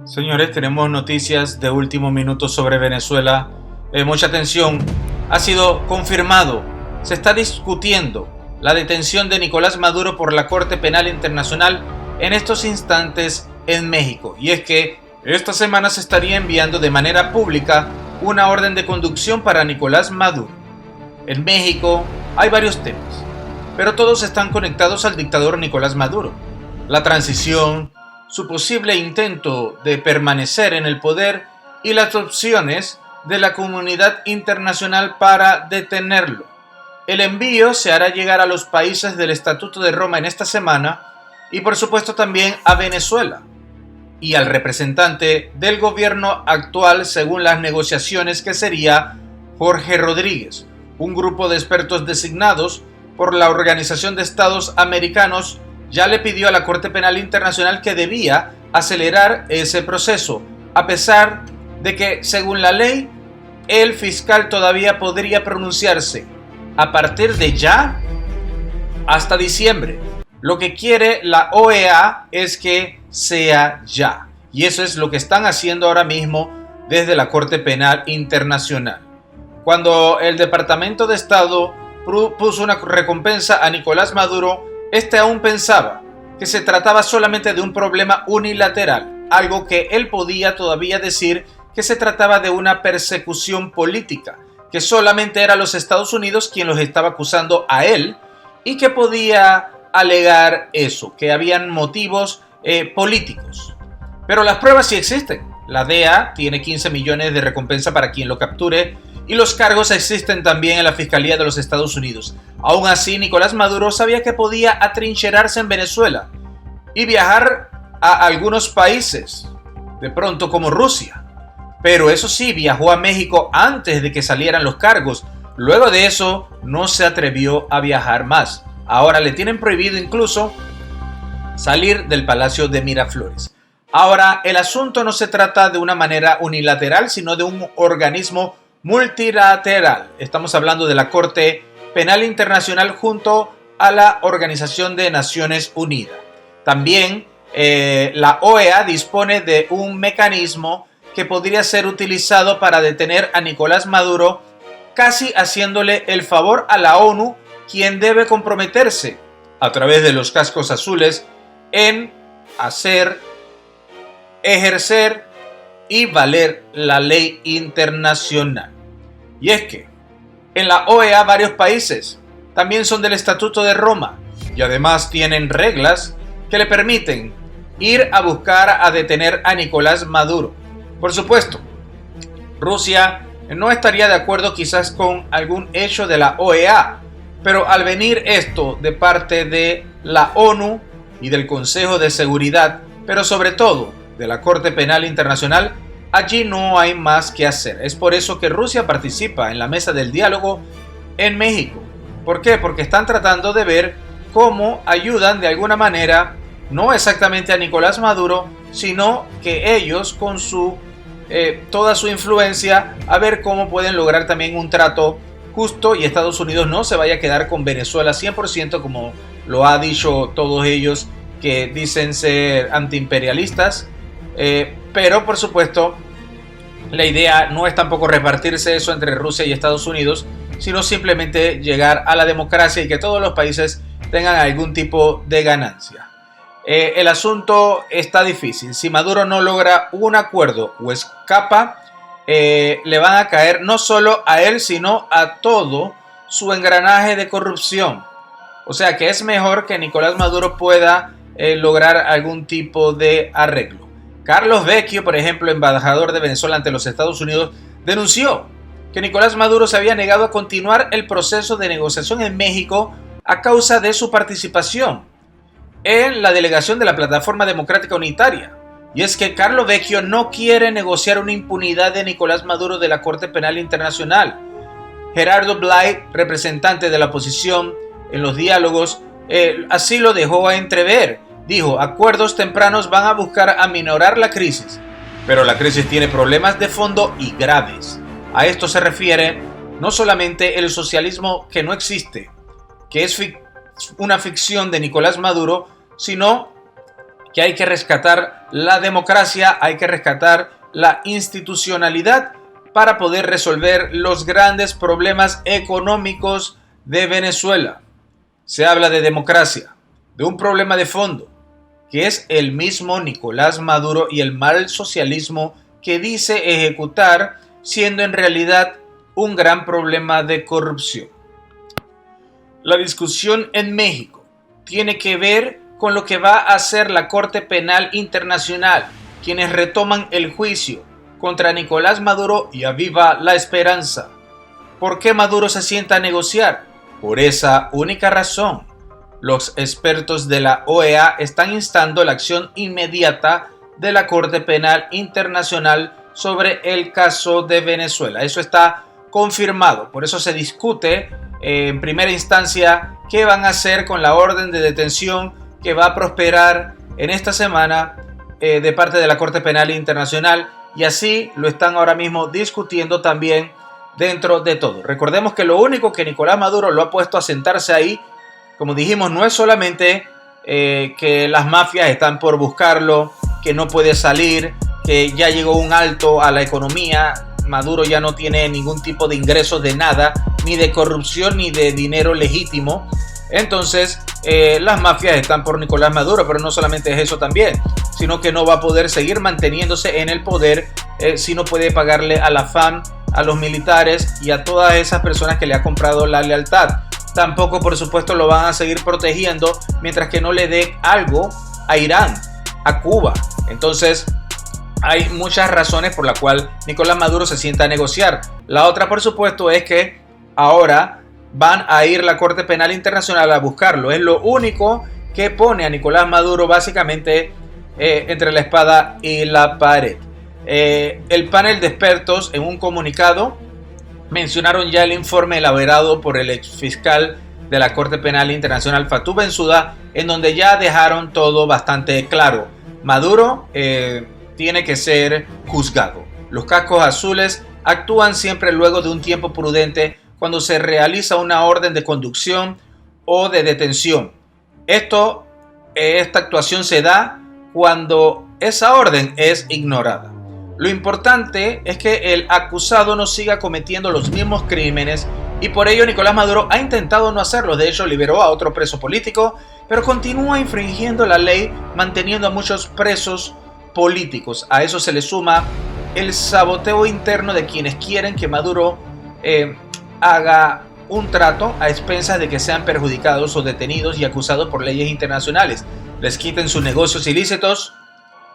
Señores, tenemos noticias de último minuto sobre Venezuela. Mucha atención. Ha sido confirmado. Se está discutiendo la detención de Nicolás Maduro por la Corte Penal Internacional en estos instantes en México. Y es que esta semana se estaría enviando de manera pública una orden de conducción para Nicolás Maduro. En México hay varios temas, pero todos están conectados al dictador Nicolás Maduro. La transición, su posible intento de permanecer en el poder y las opciones de la comunidad internacional para detenerlo. El envío se hará llegar a los países del Estatuto de Roma en esta semana y por supuesto también a Venezuela y al representante del gobierno actual según las negociaciones, que sería Jorge Rodríguez, un grupo de expertos designados por la Organización de Estados Americanos. Ya le pidió a la Corte Penal Internacional que debía acelerar ese proceso, a pesar de que, según la ley, el fiscal todavía podría pronunciarse a partir de ya hasta diciembre. Lo que quiere la OEA es que sea ya, y eso es lo que están haciendo ahora mismo desde la Corte Penal Internacional. Cuando el Departamento de Estado puso una recompensa a Nicolás Maduro, este aún pensaba que se trataba solamente de un problema unilateral, algo que él podía todavía decir que se trataba de una persecución política, que solamente era los Estados Unidos quien los estaba acusando a él y que podía alegar eso, que habían motivos políticos. Pero las pruebas sí existen. La DEA tiene 15 millones de recompensa para quien lo capture y los cargos existen también en la Fiscalía de los Estados Unidos. Aún así, Nicolás Maduro sabía que podía atrincherarse en Venezuela y viajar a algunos países, de pronto como Rusia. Pero eso sí, viajó a México antes de que salieran los cargos. Luego de eso, no se atrevió a viajar más. Ahora le tienen prohibido incluso salir del Palacio de Miraflores. Ahora, el asunto no se trata de una manera unilateral, sino de un organismo multilateral. Estamos hablando de la Corte Penal Internacional junto a la Organización de Naciones Unidas. También la OEA dispone de un mecanismo que podría ser utilizado para detener a Nicolás Maduro, casi haciéndole el favor a la ONU, quien debe comprometerse a través de los cascos azules en ejercer y valer la ley internacional. Y es que en la OEA varios países también son del Estatuto de Roma y además tienen reglas que le permiten ir a buscar a detener a Nicolás Maduro. Por supuesto, Rusia no estaría de acuerdo quizás con algún hecho de la OEA, pero al venir esto de parte de la ONU y del Consejo de Seguridad, pero sobre todo de la Corte Penal Internacional, allí no hay más que hacer. Es por eso que Rusia participa en la mesa del diálogo en México. ¿Por qué? Porque están tratando de ver cómo ayudan de alguna manera, no exactamente a Nicolás Maduro, sino que ellos con toda su influencia, a ver cómo pueden lograr también un trato justo y Estados Unidos no se vaya a quedar con Venezuela 100%, como lo ha dicho todos ellos que dicen ser antiimperialistas. Pero por supuesto la idea no es tampoco repartirse eso entre Rusia y Estados Unidos, sino simplemente llegar a la democracia y que todos los países tengan algún tipo de ganancia. El asunto está difícil. Si Maduro no logra un acuerdo o escapa, le van a caer no solo a él, sino a todo su engranaje de corrupción. O sea que es mejor que Nicolás Maduro pueda lograr algún tipo de arreglo. Carlos Vecchio, por ejemplo, embajador de Venezuela ante los Estados Unidos, denunció que Nicolás Maduro se había negado a continuar el proceso de negociación en México a causa de su participación en la delegación de la Plataforma Democrática Unitaria. Y es que Carlos Vecchio no quiere negociar una impunidad de Nicolás Maduro de la Corte Penal Internacional. Gerardo Blay, representante de la oposición en los diálogos, así lo dejó a entrever. Dijo, acuerdos tempranos van a buscar aminorar la crisis, pero la crisis tiene problemas de fondo y graves. A esto se refiere no solamente el socialismo que no existe, que es una ficción de Nicolás Maduro, sino que hay que rescatar la democracia, hay que rescatar la institucionalidad para poder resolver los grandes problemas económicos de Venezuela. Se habla de democracia, de un problema de fondo, que es el mismo Nicolás Maduro y el mal socialismo que dice ejecutar, siendo en realidad un gran problema de corrupción. La discusión en México tiene que ver con lo que va a hacer la Corte Penal Internacional, quienes retoman el juicio contra Nicolás Maduro y aviva la esperanza. ¿Por qué Maduro se sienta a negociar? Por esa única razón. Los expertos de la OEA están instando la acción inmediata de la Corte Penal Internacional sobre el caso de Venezuela. Eso está confirmado, por eso se discute en primera instancia qué van a hacer con la orden de detención que va a prosperar en esta semana de parte de la Corte Penal Internacional, y así lo están ahora mismo discutiendo también dentro de todo. Recordemos que lo único que Nicolás Maduro lo ha puesto a sentarse ahí, como dijimos, no es solamente que las mafias están por buscarlo, que no puede salir, que ya llegó un alto a la economía. Maduro ya no tiene ningún tipo de ingresos de nada, ni de corrupción, ni de dinero legítimo. Entonces, las mafias están por Nicolás Maduro, pero no solamente es eso también, sino que no va a poder seguir manteniéndose en el poder si no puede pagarle a la FARC, a los militares y a todas esas personas que le ha comprado la lealtad. Tampoco, por supuesto, lo van a seguir protegiendo mientras que no le dé algo a Irán, a Cuba. Entonces, hay muchas razones por las cuales Nicolás Maduro se sienta a negociar. La otra, por supuesto, es que ahora van a ir la Corte Penal Internacional a buscarlo. Es lo único que pone a Nicolás Maduro básicamente entre la espada y la pared. El panel de expertos, en un comunicado, mencionaron ya el informe elaborado por el exfiscal de la Corte Penal Internacional, Fatou Bensouda, en donde ya dejaron todo bastante claro. Maduro tiene que ser juzgado. Los cascos azules actúan siempre luego de un tiempo prudente cuando se realiza una orden de conducción o de detención. Esta actuación se da cuando esa orden es ignorada. Lo importante es que el acusado no siga cometiendo los mismos crímenes, y por ello Nicolás Maduro ha intentado no hacerlo. De hecho, liberó a otro preso político, pero continúa infringiendo la ley, manteniendo a muchos presos políticos. A eso se le suma el saboteo interno de quienes quieren que Maduro haga un trato a expensas de que sean perjudicados o detenidos y acusados por leyes internacionales. Les quiten sus negocios ilícitos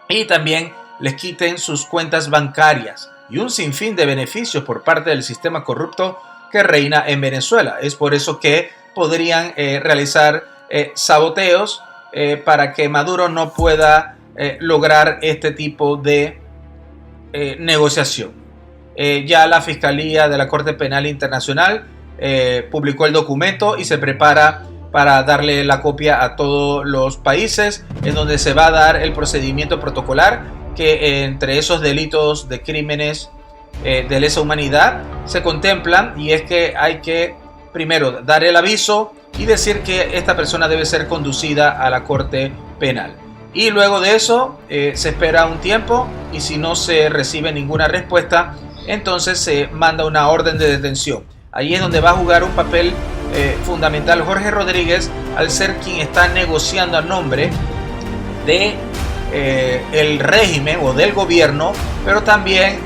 y también les quiten sus cuentas bancarias y un sinfín de beneficios por parte del sistema corrupto que reina en Venezuela. Es por eso que podrían realizar saboteos para que Maduro no pueda lograr este tipo de negociación. Ya la Fiscalía de la Corte Penal Internacional publicó el documento y se prepara para darle la copia a todos los países, en donde se va a dar el procedimiento protocolar que entre esos delitos de crímenes de lesa humanidad se contemplan, y es que hay que primero dar el aviso y decir que esta persona debe ser conducida a la Corte Penal. Y luego de eso se espera un tiempo, y si no se recibe ninguna respuesta, entonces se manda una orden de detención. Ahí es donde va a jugar un papel fundamental Jorge Rodríguez, al ser quien está negociando a nombre de el régimen o del gobierno, pero también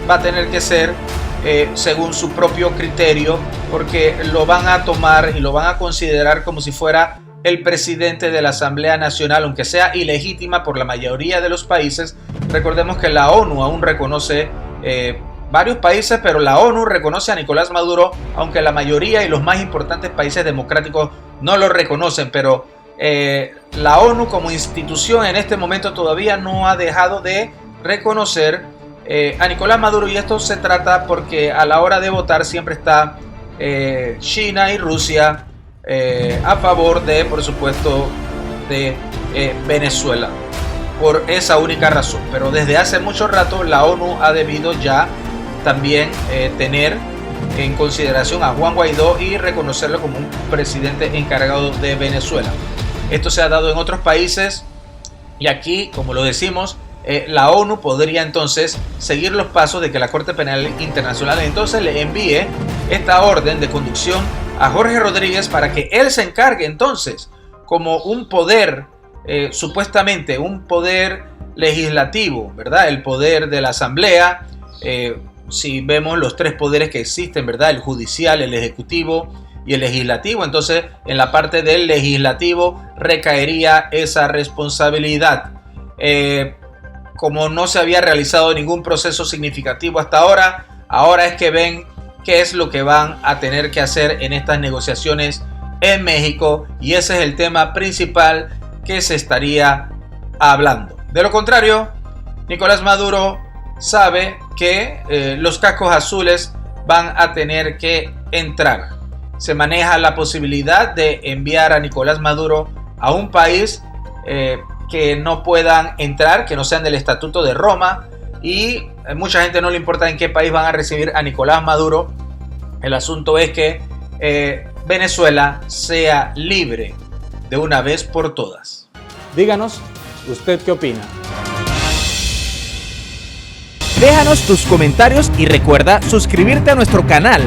va a tener que ser según su propio criterio, porque lo van a tomar y lo van a considerar como si fuera el presidente de la Asamblea Nacional, aunque sea ilegítima por la mayoría de los países. Recordemos que la ONU aún reconoce varios países, pero la ONU reconoce a Nicolás Maduro, aunque la mayoría y los más importantes países democráticos no lo reconocen. Pero la ONU como institución en este momento todavía no ha dejado de reconocer a Nicolás Maduro, y esto se trata porque a la hora de votar siempre está China y Rusia a favor de, por supuesto, de Venezuela, por esa única razón. Pero desde hace mucho rato la ONU ha debido ya también tener en consideración a Juan Guaidó y reconocerlo como un presidente encargado de Venezuela. Esto se ha dado en otros países Y aquí, como lo decimos, la ONU podría entonces seguir los pasos de que la Corte Penal Internacional entonces le envíe esta orden de conducción a Jorge Rodríguez para que él se encargue entonces, como un poder, supuestamente un poder legislativo, ¿verdad? El poder de la Asamblea, si vemos los tres poderes que existen, ¿verdad? El judicial, el ejecutivo y el legislativo, entonces en la parte del legislativo recaería esa responsabilidad. Como no se había realizado ningún proceso significativo hasta ahora es que ven qué es lo que van a tener que hacer en estas negociaciones en México, y ese es el tema principal que se estaría hablando. De lo contrario, Nicolás Maduro sabe que los cascos azules van a tener que entrar. Se maneja la posibilidad de enviar a Nicolás Maduro a un país que no puedan entrar, que no sean del Estatuto de Roma, y mucha gente no le importa en qué país van a recibir a Nicolás Maduro. El asunto es que Venezuela sea libre de una vez por todas. Díganos, ¿usted qué opina? Déjanos tus comentarios y recuerda suscribirte a nuestro canal.